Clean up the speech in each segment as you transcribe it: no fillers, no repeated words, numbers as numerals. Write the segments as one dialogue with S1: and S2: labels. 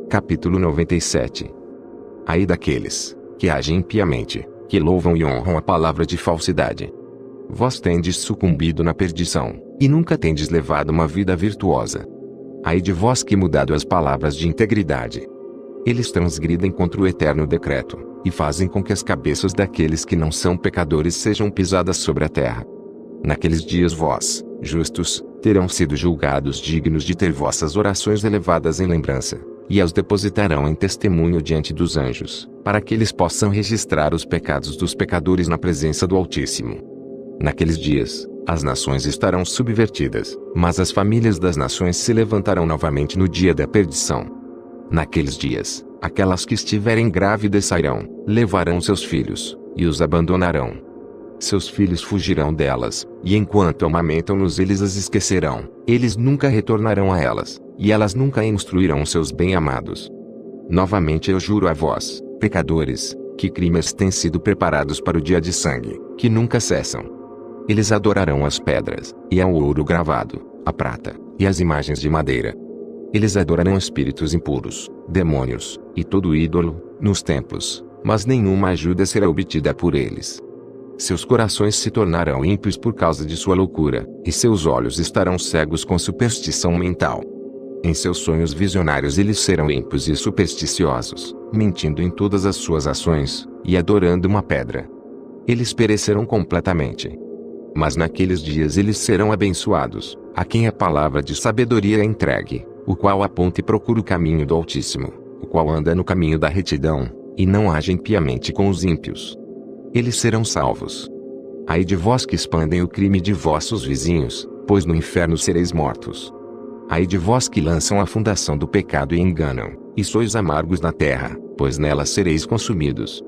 S1: Capítulo 97. Ai daqueles que agem impiamente, que louvam e honram a palavra de falsidade. Vós tendes sucumbido na perdição, e nunca tendes levado uma vida virtuosa. Ai de vós que mudado as palavras de integridade. Eles transgridem contra o eterno decreto, e fazem com que as cabeças daqueles que não são pecadores sejam pisadas sobre a terra. Naqueles dias vós, justos, terão sido julgados dignos de ter vossas orações elevadas em lembrança, e as depositarão em testemunho diante dos anjos, para que eles possam registrar os pecados dos pecadores na presença do Altíssimo. Naqueles dias, as nações estarão subvertidas, mas as famílias das nações se levantarão novamente no dia da perdição. Naqueles dias, aquelas que estiverem grávidas sairão, levarão seus filhos, e os abandonarão. Seus filhos fugirão delas, e enquanto amamentam-nos eles as esquecerão, eles nunca retornarão a elas, e elas nunca instruirão seus bem-amados. Novamente eu juro a vós, pecadores, que crimes têm sido preparados para o dia de sangue, que nunca cessam. Eles adorarão as pedras, e ao ouro gravado, a prata, e as imagens de madeira. Eles adorarão espíritos impuros, demônios, e todo ídolo, nos templos, mas nenhuma ajuda será obtida por eles. Seus corações se tornarão ímpios por causa de sua loucura, e seus olhos estarão cegos com superstição mental. Em seus sonhos visionários eles serão ímpios e supersticiosos, mentindo em todas as suas ações, e adorando uma pedra. Eles perecerão completamente. Mas naqueles dias eles serão abençoados, a quem a palavra de sabedoria é entregue, o qual aponta e procura o caminho do Altíssimo, o qual anda no caminho da retidão, e não age impiamente com os ímpios. Eles serão salvos. Ai de vós que expandem o crime de vossos vizinhos, pois no inferno sereis mortos. Ai de vós que lançam a fundação do pecado e enganam, e sois amargos na terra, pois nela sereis consumidos.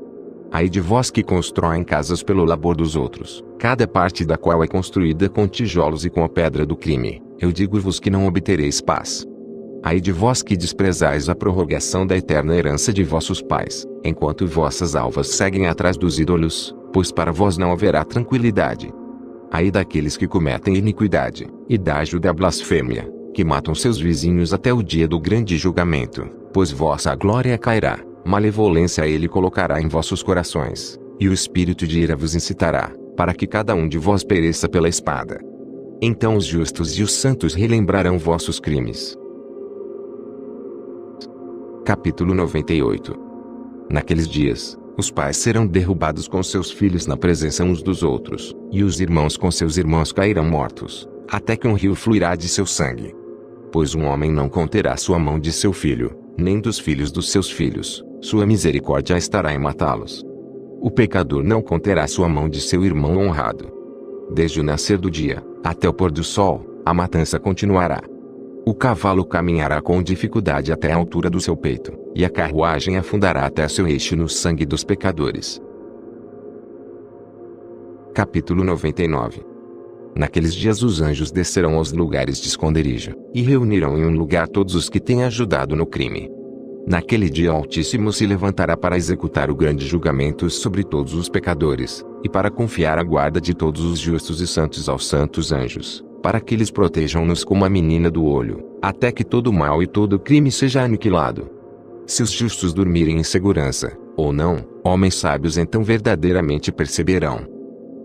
S1: Ai de vós que constroem casas pelo labor dos outros, cada parte da qual é construída com tijolos e com a pedra do crime, eu digo-vos que não obtereis paz. Ai de vós que desprezais a prorrogação da eterna herança de vossos pais, enquanto vossas alvas seguem atrás dos ídolos, pois para vós não haverá tranquilidade. Ai daqueles que cometem iniquidade, e da ajuda à blasfêmia, que matam seus vizinhos até o dia do grande julgamento, pois vossa glória cairá, malevolência ele colocará em vossos corações, e o espírito de ira vos incitará, para que cada um de vós pereça pela espada. Então os justos e os santos relembrarão vossos crimes. Capítulo 98. Naqueles dias, os pais serão derrubados com seus filhos na presença uns dos outros, e os irmãos com seus irmãos cairão mortos, até que um rio fluirá de seu sangue. Pois um homem não conterá sua mão de seu filho, nem dos filhos dos seus filhos, sua misericórdia estará em matá-los. O pecador não conterá sua mão de seu irmão honrado. Desde o nascer do dia, até o pôr do sol, a matança continuará. O cavalo caminhará com dificuldade até a altura do seu peito, e a carruagem afundará até seu eixo no sangue dos pecadores. Capítulo 99. Naqueles dias os anjos descerão aos lugares de esconderijo, e reunirão em um lugar todos os que têm ajudado no crime. Naquele dia o Altíssimo se levantará para executar o grande julgamento sobre todos os pecadores, e para confiar a guarda de todos os justos e santos aos santos anjos, para que eles protejam-nos como a menina do olho, até que todo mal e todo crime seja aniquilado. Se os justos dormirem em segurança, ou não, homens sábios então verdadeiramente perceberão.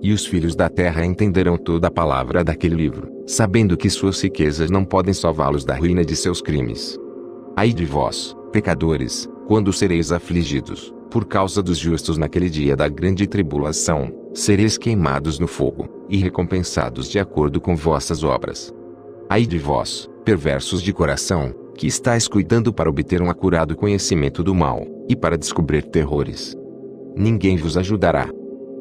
S1: E os filhos da terra entenderão toda a palavra daquele livro, sabendo que suas riquezas não podem salvá-los da ruína de seus crimes. Ai de vós, pecadores, quando sereis afligidos, por causa dos justos naquele dia da grande tribulação, sereis queimados no fogo, e recompensados de acordo com vossas obras. Ai de vós, perversos de coração, que estáis cuidando para obter um acurado conhecimento do mal, e para descobrir terrores. Ninguém vos ajudará.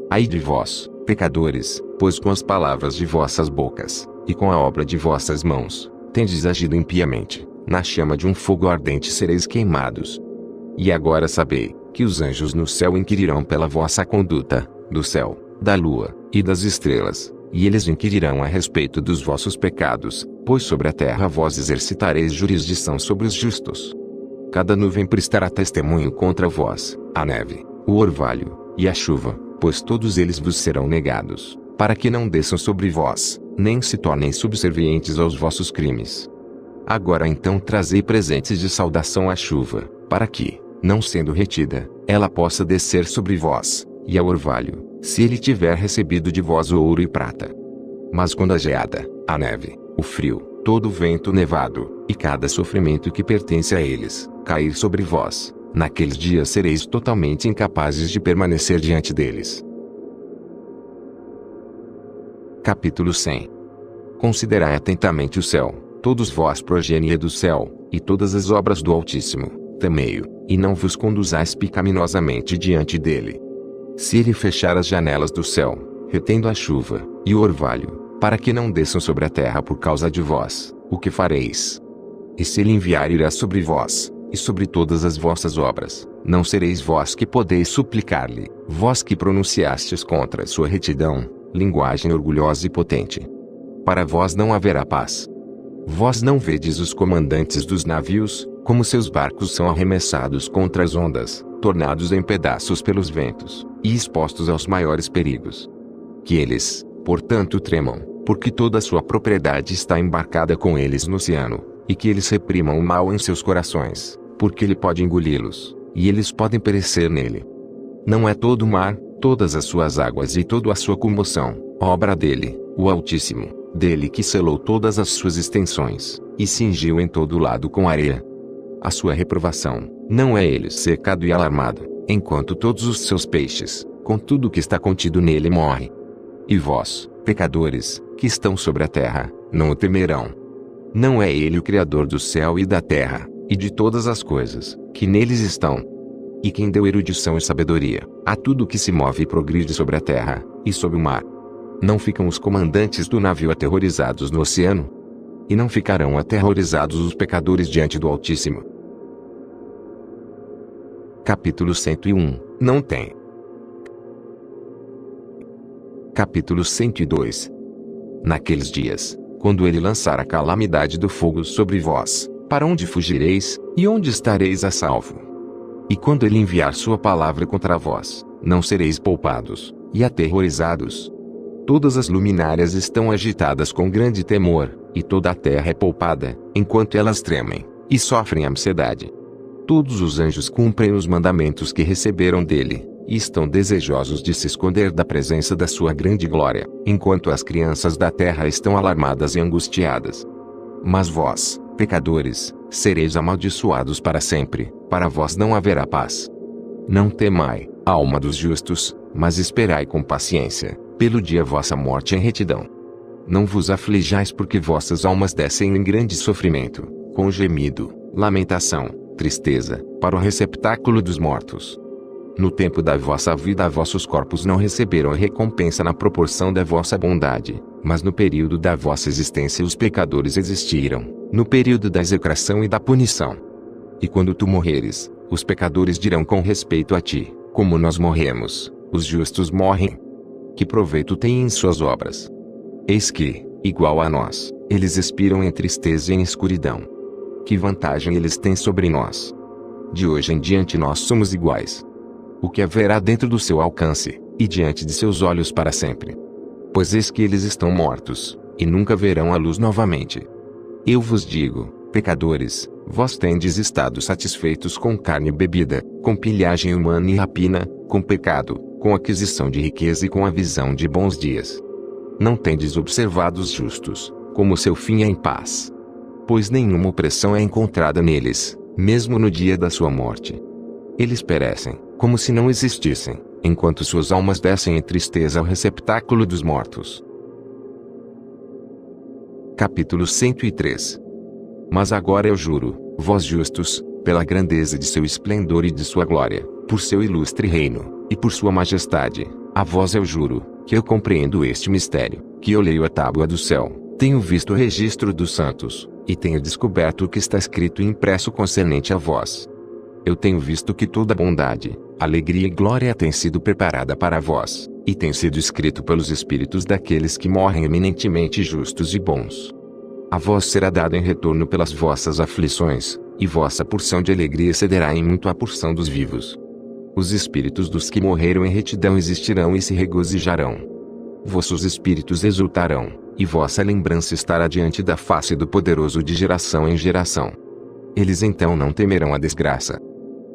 S1: Ai de vós, pecadores, pois com as palavras de vossas bocas, e com a obra de vossas mãos, tendes agido impiamente, na chama de um fogo ardente sereis queimados. E agora sabei, que os anjos no céu inquirirão pela vossa conduta, do céu, da lua, e das estrelas, e eles inquirirão a respeito dos vossos pecados, pois sobre a terra vós exercitareis jurisdição sobre os justos. Cada nuvem prestará testemunho contra vós, a neve, o orvalho, e a chuva, pois todos eles vos serão negados, para que não desçam sobre vós, nem se tornem subservientes aos vossos crimes. Agora então trazei presentes de saudação à chuva, para que, não sendo retida, ela possa descer sobre vós, e ao orvalho, se ele tiver recebido de vós o ouro e prata. Mas quando a geada, a neve, o frio, todo o vento nevado, e cada sofrimento que pertence a eles, cair sobre vós, naqueles dias sereis totalmente incapazes de permanecer diante deles. Capítulo 100. Considerai atentamente o céu, todos vós progenie do céu, e todas as obras do Altíssimo, temei-o, e não vos conduzais pecaminosamente diante dele. Se ele fechar as janelas do céu, retendo a chuva, e o orvalho, para que não desçam sobre a terra por causa de vós, o que fareis? E se ele enviar ira sobre vós, e sobre todas as vossas obras, não sereis vós que podeis suplicar-lhe, vós que pronunciastes contra a sua retidão, linguagem orgulhosa e potente. Para vós não haverá paz. Vós não vedes os comandantes dos navios, como seus barcos são arremessados contra as ondas, tornados em pedaços pelos ventos, e expostos aos maiores perigos. Que eles, portanto, tremam, porque toda a sua propriedade está embarcada com eles no oceano, e que eles reprimam o mal em seus corações, porque ele pode engoli-los, e eles podem perecer nele. Não é todo o mar, todas as suas águas e toda a sua comoção, obra dele, o Altíssimo, dele que selou todas as suas extensões, e cingiu em todo lado com areia. A sua reprovação, não é ele secado e alarmado, enquanto todos os seus peixes, com tudo que está contido nele morre. E vós, pecadores, que estão sobre a terra, não o temerão. Não é ele o Criador do céu e da terra, e de todas as coisas, que neles estão? E quem deu erudição e sabedoria, a tudo que se move e progride sobre a terra, e sobre o mar? Não ficam os comandantes do navio aterrorizados no oceano? E não ficarão aterrorizados os pecadores diante do Altíssimo? Capítulo 101, não tem. Capítulo 102. Naqueles dias, quando ele lançar a calamidade do fogo sobre vós, para onde fugireis, e onde estareis a salvo? E quando ele enviar sua palavra contra vós, não sereis poupados, e aterrorizados. Todas as luminárias estão agitadas com grande temor, e toda a terra é poupada, enquanto elas tremem, e sofrem ansiedade. Todos os anjos cumprem os mandamentos que receberam dele, e estão desejosos de se esconder da presença da sua grande glória, enquanto as crianças da terra estão alarmadas e angustiadas. Mas vós, pecadores, sereis amaldiçoados para sempre, para vós não haverá paz. Não temai, alma dos justos, mas esperai com paciência, pelo dia vossa morte em retidão. Não vos aflijais porque vossas almas descem em grande sofrimento, com gemido, lamentação, tristeza, para o receptáculo dos mortos. No tempo da vossa vida vossos corpos não receberam a recompensa na proporção da vossa bondade, mas no período da vossa existência os pecadores existiram, no período da execração e da punição. E quando tu morreres, os pecadores dirão com respeito a ti, como nós morremos, os justos morrem. Que proveito têm em suas obras? Eis que, igual a nós, eles expiram em tristeza e em escuridão. Que vantagem eles têm sobre nós? De hoje em diante nós somos iguais. O que haverá dentro do seu alcance, e diante de seus olhos para sempre? Pois eis que eles estão mortos, e nunca verão a luz novamente. Eu vos digo, pecadores, vós tendes estado satisfeitos com carne e bebida, com pilhagem humana e rapina, com pecado, com aquisição de riqueza e com a visão de bons dias. Não tendes observado os justos, como seu fim é em paz. Pois nenhuma opressão é encontrada neles, mesmo no dia da sua morte. Eles perecem, como se não existissem, enquanto suas almas descem em tristeza ao receptáculo dos mortos. Capítulo 103. Mas agora eu juro, vós justos, pela grandeza de seu esplendor e de sua glória, por seu ilustre reino, e por sua majestade, a vós eu juro, que eu compreendo este mistério, que eu leio a tábua do céu, tenho visto o registro dos santos, e tenho descoberto o que está escrito e impresso concernente a vós. Eu tenho visto que toda bondade, alegria e glória tem sido preparada para vós, e tem sido escrito pelos espíritos daqueles que morrem eminentemente justos e bons. A vós será dado em retorno pelas vossas aflições, e vossa porção de alegria excederá em muito a porção dos vivos. Os espíritos dos que morreram em retidão existirão e se regozijarão. vossos espíritos exultarão, e vossa lembrança estará diante da face do Poderoso de geração em geração. Eles então não temerão a desgraça.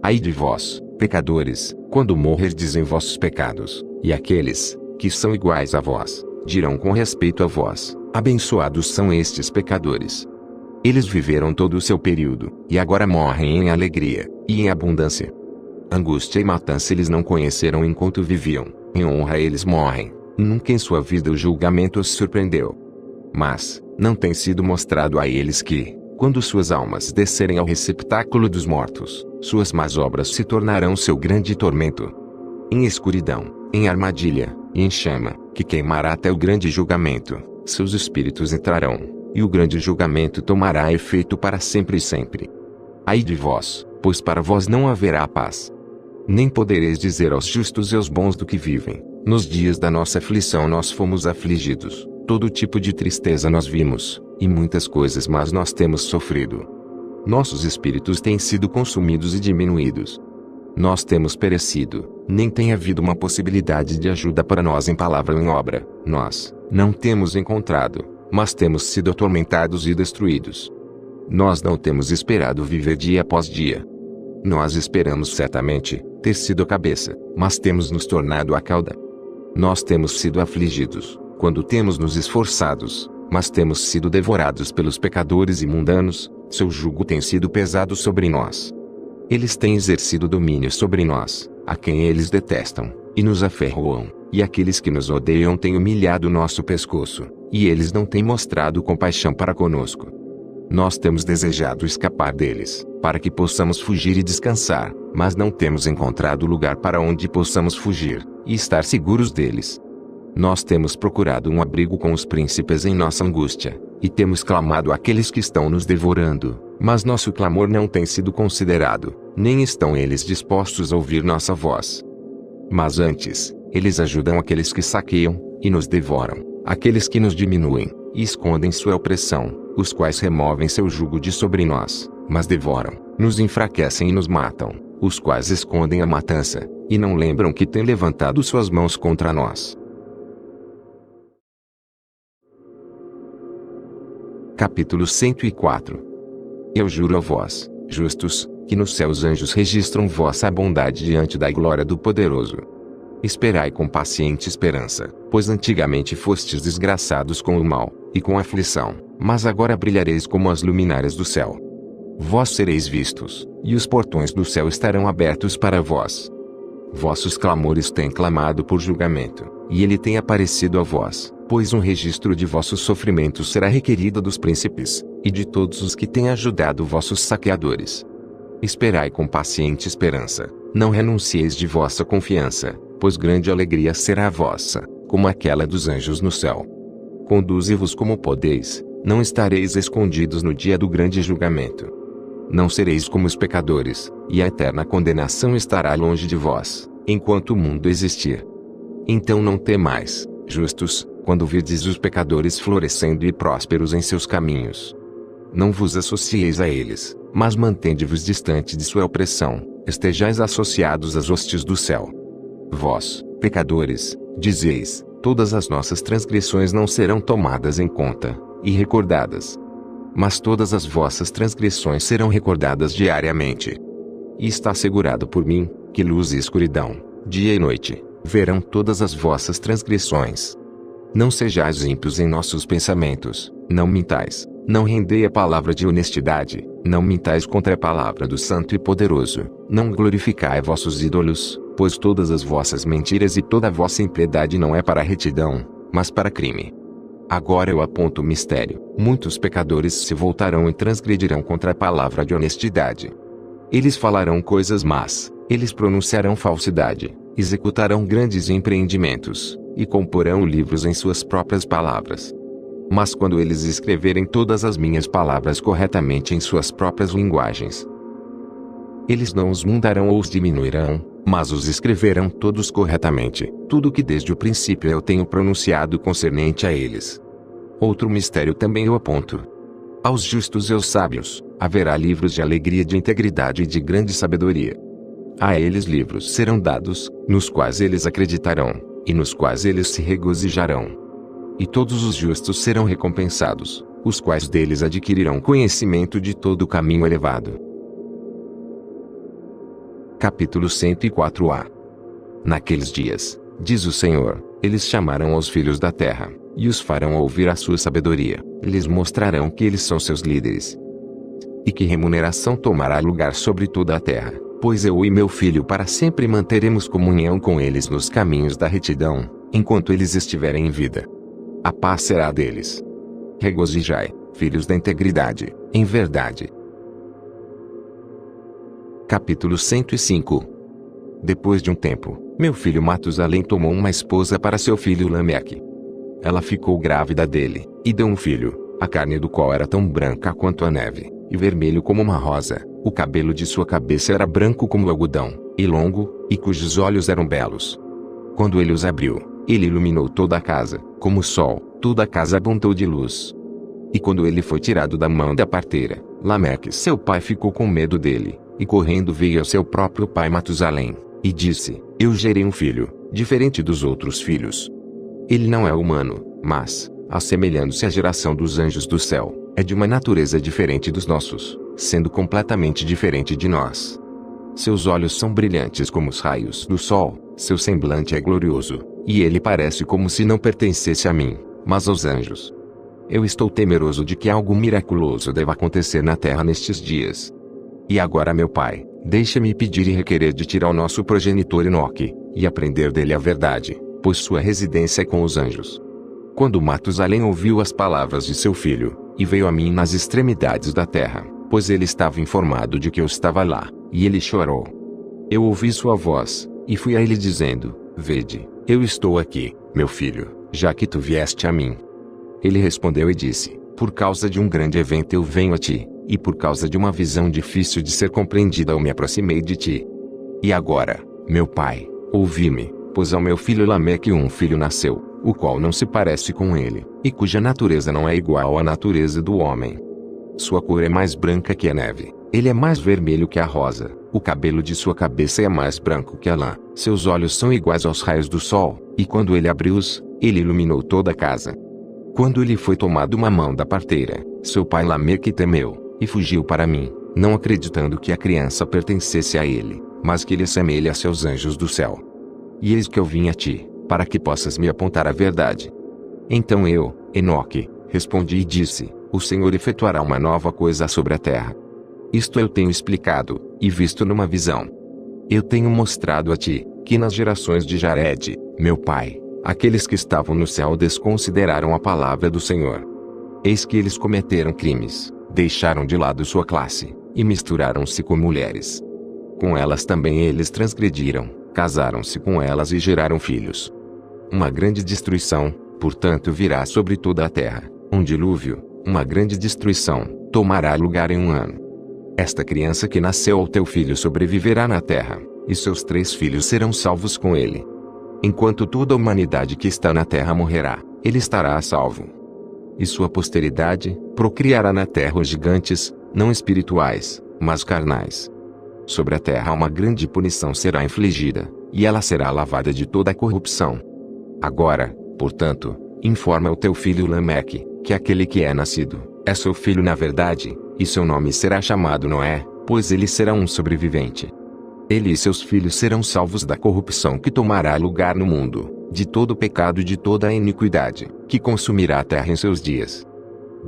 S1: Ai de vós, pecadores, quando morrerdes em vossos pecados, e aqueles, que são iguais a vós, dirão com respeito a vós, abençoados são estes pecadores. Eles viveram todo o seu período, e agora morrem em alegria, e em abundância. Angústia e matança eles não conheceram enquanto viviam, em honra eles morrem, nunca em sua vida o julgamento os surpreendeu. Mas, não tem sido mostrado a eles que, quando suas almas descerem ao receptáculo dos mortos, suas más obras se tornarão seu grande tormento. Em escuridão, em armadilha, e em chama, que queimará até o grande julgamento, seus espíritos entrarão, e o grande julgamento tomará efeito para sempre e sempre. Ai de vós, pois para vós não haverá paz. Nem podereis dizer aos justos e aos bons do que vivem, nos dias da nossa aflição nós fomos afligidos, todo tipo de tristeza nós vimos, e muitas coisas más nós temos sofrido. Nossos espíritos têm sido consumidos e diminuídos. Nós temos perecido, nem tem havido uma possibilidade de ajuda para nós em palavra ou em obra, nós não temos encontrado, mas temos sido atormentados e destruídos. Nós não temos esperado viver dia após dia. Nós esperamos certamente ter sido a cabeça, mas temos nos tornado a cauda. Nós temos sido afligidos, quando temos nos esforçados, mas temos sido devorados pelos pecadores e mundanos, seu jugo tem sido pesado sobre nós. Eles têm exercido domínio sobre nós, a quem eles detestam, e nos aferroam, e aqueles que nos odeiam têm humilhado nosso pescoço, e eles não têm mostrado compaixão para conosco. Nós temos desejado escapar deles, para que possamos fugir e descansar, mas não temos encontrado lugar para onde possamos fugir, e estar seguros deles. Nós temos procurado um abrigo com os príncipes em nossa angústia, e temos clamado àqueles que estão nos devorando, mas nosso clamor não tem sido considerado, nem estão eles dispostos a ouvir nossa voz. Mas antes, eles ajudam aqueles que saqueiam, e nos devoram, aqueles que nos diminuem, e escondem sua opressão, os quais removem seu jugo de sobre nós, mas devoram, nos enfraquecem e nos matam, os quais escondem a matança, e não lembram que têm levantado suas mãos contra nós. Capítulo 104. Eu juro a vós, justos, que nos céus anjos registram vossa bondade diante da glória do Poderoso. Esperai com paciente esperança, pois antigamente fostes desgraçados com o mal, e com aflição, mas agora brilhareis como as luminárias do céu. Vós sereis vistos, e os portões do céu estarão abertos para vós. Vossos clamores têm clamado por julgamento, e ele tem aparecido a vós, pois um registro de vossos sofrimentos será requerido dos príncipes, e de todos os que têm ajudado vossos saqueadores. Esperai com paciente esperança, não renuncieis de vossa confiança, pois grande alegria será a vossa, como aquela dos anjos no céu. Conduzi-vos como podeis, não estareis escondidos no dia do grande julgamento. Não sereis como os pecadores, e a eterna condenação estará longe de vós, enquanto o mundo existir. Então não temais, justos, quando virdes os pecadores florescendo e prósperos em seus caminhos. Não vos associeis a eles, mas mantende-vos distante de sua opressão, estejais associados às hostes do céu. Vós, pecadores, dizeis, todas as nossas transgressões não serão tomadas em conta, e recordadas. Mas todas as vossas transgressões serão recordadas diariamente. E está assegurado por mim, que luz e escuridão, dia e noite, verão todas as vossas transgressões. Não sejais ímpios em nossos pensamentos, não mintais, não rendei a palavra de honestidade, não mintais contra a palavra do Santo e Poderoso, não glorificai vossos ídolos, pois todas as vossas mentiras e toda a vossa impiedade não é para retidão, mas para crime. Agora eu aponto o mistério, muitos pecadores se voltarão e transgredirão contra a palavra de honestidade. Eles falarão coisas más, eles pronunciarão falsidade, executarão grandes empreendimentos, e comporão livros em suas próprias palavras. Mas quando eles escreverem todas as minhas palavras corretamente em suas próprias linguagens, eles não os mudarão ou os diminuirão, mas os escreverão todos corretamente, tudo que desde o princípio eu tenho pronunciado concernente a eles. Outro mistério também eu aponto. Aos justos e aos sábios, haverá livros de alegria, de integridade e de grande sabedoria. A eles livros serão dados, nos quais eles acreditarão, e nos quais eles se regozijarão. E todos os justos serão recompensados, os quais deles adquirirão conhecimento de todo o caminho elevado. Capítulo 104a. Naqueles dias, diz o Senhor, eles chamarão aos filhos da terra, e os farão ouvir a sua sabedoria, lhes mostrarão que eles são seus líderes. E que remuneração tomará lugar sobre toda a terra, pois eu e meu filho para sempre manteremos comunhão com eles nos caminhos da retidão, enquanto eles estiverem em vida. A paz será deles. Regozijai, filhos da integridade, em verdade. Capítulo 105. Depois de um tempo, meu filho Matusalém tomou uma esposa para seu filho Lameque. Ela ficou grávida dele, e deu um filho, a carne do qual era tão branca quanto a neve, e vermelho como uma rosa, o cabelo de sua cabeça era branco como o algodão, e longo, e cujos olhos eram belos. Quando ele os abriu, ele iluminou toda a casa, como o sol, toda a casa abundou de luz. E quando ele foi tirado da mão da parteira, Lameque seu pai ficou com medo dele, e correndo veio ao seu próprio pai Matusalém, e disse, eu gerei um filho, diferente dos outros filhos. Ele não é humano, mas, assemelhando-se à geração dos anjos do céu, é de uma natureza diferente dos nossos, sendo completamente diferente de nós. Seus olhos são brilhantes como os raios do sol, seu semblante é glorioso, e ele parece como se não pertencesse a mim, mas aos anjos. Eu estou temeroso de que algo miraculoso deva acontecer na terra nestes dias. E agora, meu pai, deixa-me pedir e requerer de ti ao nosso progenitor Enoque, e aprender dele a verdade, pois sua residência é com os anjos. Quando Matusalém ouviu as palavras de seu filho, e veio a mim nas extremidades da terra, pois ele estava informado de que eu estava lá, e ele chorou. Eu ouvi sua voz, e fui a ele dizendo, vede, eu estou aqui, meu filho, já que tu vieste a mim. Ele respondeu e disse, por causa de um grande evento eu venho a ti, e por causa de uma visão difícil de ser compreendida eu me aproximei de ti. E agora, meu pai, ouvi-me, pois ao meu filho Lameque um filho nasceu, o qual não se parece com ele, e cuja natureza não é igual à natureza do homem. Sua cor é mais branca que a neve, ele é mais vermelho que a rosa, o cabelo de sua cabeça é mais branco que a lã, seus olhos são iguais aos raios do sol, e quando ele abriu-os, ele iluminou toda a casa. Quando ele foi tomado uma mão da parteira, seu pai Lameque temeu, e fugiu para mim, não acreditando que a criança pertencesse a ele, mas que ele assemelha a seus anjos do céu. E eis que eu vim a ti, para que possas me apontar a verdade. Então eu, Enoque, respondi e disse, o Senhor efetuará uma nova coisa sobre a terra. Isto eu tenho explicado, e visto numa visão. Eu tenho mostrado a ti, que nas gerações de Jared, meu pai, aqueles que estavam no céu desconsideraram a palavra do Senhor. Eis que eles cometeram crimes, deixaram de lado sua classe, e misturaram-se com mulheres. Com elas também eles transgrediram, casaram-se com elas e geraram filhos. Uma grande destruição, portanto virá sobre toda a terra, um dilúvio, uma grande destruição, tomará lugar em um ano. Esta criança que nasceu ao teu filho sobreviverá na terra, e seus 3 filhos serão salvos com ele. Enquanto toda a humanidade que está na terra morrerá, ele estará a salvo. E sua posteridade procriará na terra os gigantes, não espirituais, mas carnais. Sobre a terra uma grande punição será infligida, e ela será lavada de toda a corrupção. Agora, portanto, informa ao teu filho Lameque, que aquele que é nascido, é seu filho na verdade, e seu nome será chamado Noé, pois ele será um sobrevivente. Ele e seus filhos serão salvos da corrupção que tomará lugar no mundo, de todo o pecado e de toda a iniquidade, que consumirá a terra em seus dias.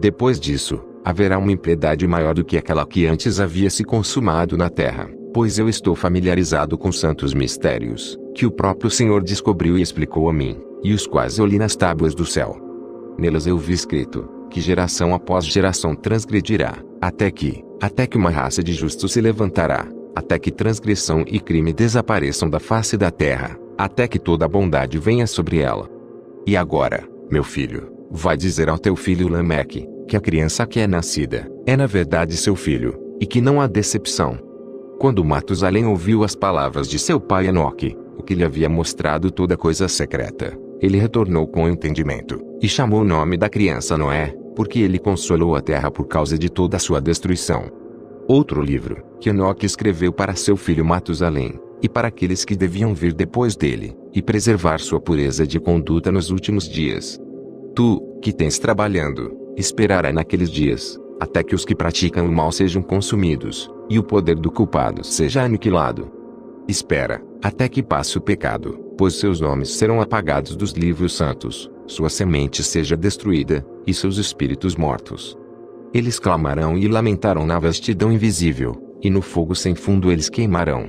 S1: Depois disso, haverá uma impiedade maior do que aquela que antes havia se consumado na terra, pois eu estou familiarizado com santos mistérios, que o próprio Senhor descobriu e explicou a mim, e os quais eu li nas tábuas do céu. Nelas eu vi escrito, que geração após geração transgredirá, até que uma raça de justos se levantará, até que transgressão e crime desapareçam da face da terra, até que toda a bondade venha sobre ela. E agora, meu filho, vai dizer ao teu filho Lameque, que a criança que é nascida, é na verdade seu filho, e que não há decepção. Quando Matusalém ouviu as palavras de seu pai Enoque, o que lhe havia mostrado toda coisa secreta, ele retornou com entendimento, e chamou o nome da criança Noé, porque ele consolou a terra por causa de toda a sua destruição. Outro livro, que Enoque escreveu para seu filho Matusalém, e para aqueles que deviam vir depois dele, e preservar sua pureza de conduta nos últimos dias. Tu, que tens trabalhando, esperará naqueles dias, até que os que praticam o mal sejam consumidos, e o poder do culpado seja aniquilado. Espera, até que passe o pecado, pois seus nomes serão apagados dos livros santos, sua semente seja destruída, e seus espíritos mortos. Eles clamarão e lamentarão na vastidão invisível, e no fogo sem fundo eles queimarão.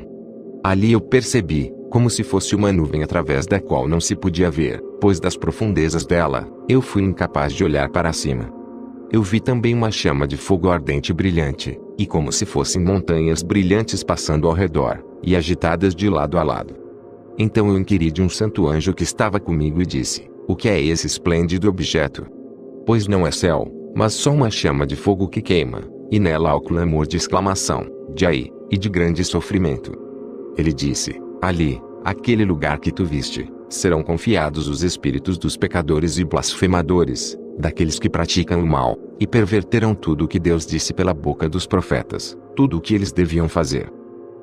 S1: Ali eu percebi, como se fosse uma nuvem através da qual não se podia ver, pois das profundezas dela, eu fui incapaz de olhar para cima. Eu vi também uma chama de fogo ardente e brilhante, e como se fossem montanhas brilhantes passando ao redor, e agitadas de lado a lado. Então eu inquiri de um santo anjo que estava comigo e disse: o que é esse esplêndido objeto? Pois não é céu, mas só uma chama de fogo que queima, e nela há o clamor de exclamação, de ai, e de grande sofrimento. Ele disse: ali, aquele lugar que tu viste, serão confiados os espíritos dos pecadores e blasfemadores, daqueles que praticam o mal, e perverterão tudo o que Deus disse pela boca dos profetas, tudo o que eles deviam fazer.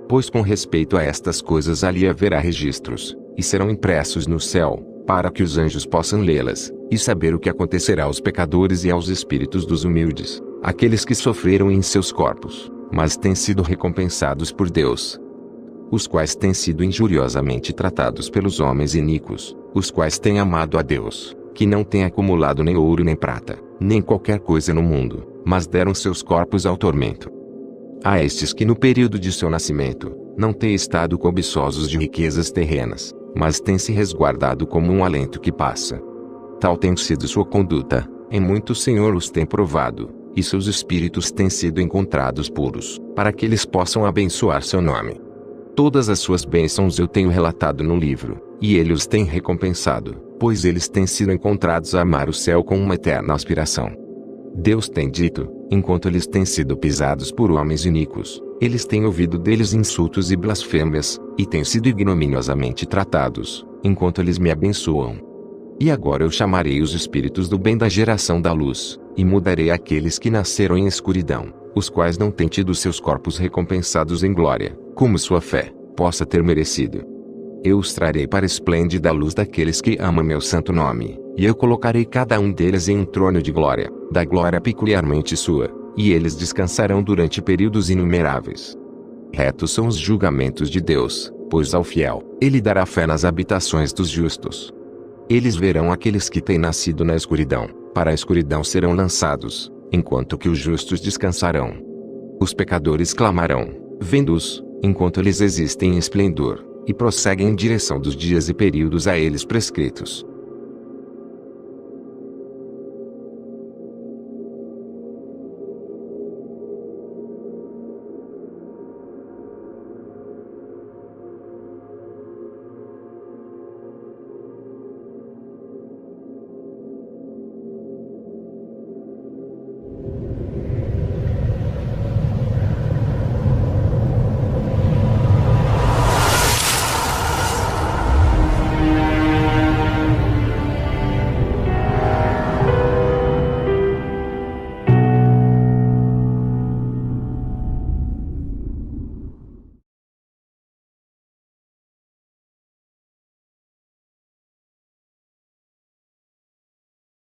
S1: Pois com respeito a estas coisas ali haverá registros, e serão impressos no céu, para que os anjos possam lê-las, e saber o que acontecerá aos pecadores e aos espíritos dos humildes, aqueles que sofreram em seus corpos, mas têm sido recompensados por Deus. Os quais têm sido injuriosamente tratados pelos homens iníquos, os quais têm amado a Deus, que não tem acumulado nem ouro nem prata, nem qualquer coisa no mundo, mas deram seus corpos ao tormento. A estes que no período de seu nascimento, não têm estado cobiçosos de riquezas terrenas, mas têm se resguardado como um alento que passa. Tal tem sido sua conduta, em muito o Senhor os tem provado, e seus espíritos têm sido encontrados puros, para que eles possam abençoar seu nome. Todas as suas bênçãos eu tenho relatado no livro, e ele os tem recompensado, pois eles têm sido encontrados a amar o céu com uma eterna aspiração. Deus tem dito, enquanto eles têm sido pisados por homens iníquos, eles têm ouvido deles insultos e blasfêmias, e têm sido ignominiosamente tratados, enquanto eles me abençoam. E agora eu chamarei os espíritos do bem da geração da luz, e mudarei aqueles que nasceram em escuridão, os quais não têm tido seus corpos recompensados em glória, como sua fé possa ter merecido. Eu os trarei para a esplêndida luz daqueles que amam meu santo nome, e eu colocarei cada um deles em um trono de glória, da glória peculiarmente sua, e eles descansarão durante períodos inumeráveis. Retos são os julgamentos de Deus, pois ao fiel, ele dará fé nas habitações dos justos. Eles verão aqueles que têm nascido na escuridão, para a escuridão serão lançados, enquanto que os justos descansarão. Os pecadores clamarão, vendo-os, enquanto eles existem em esplendor, e prosseguem em direção dos dias e períodos a eles prescritos.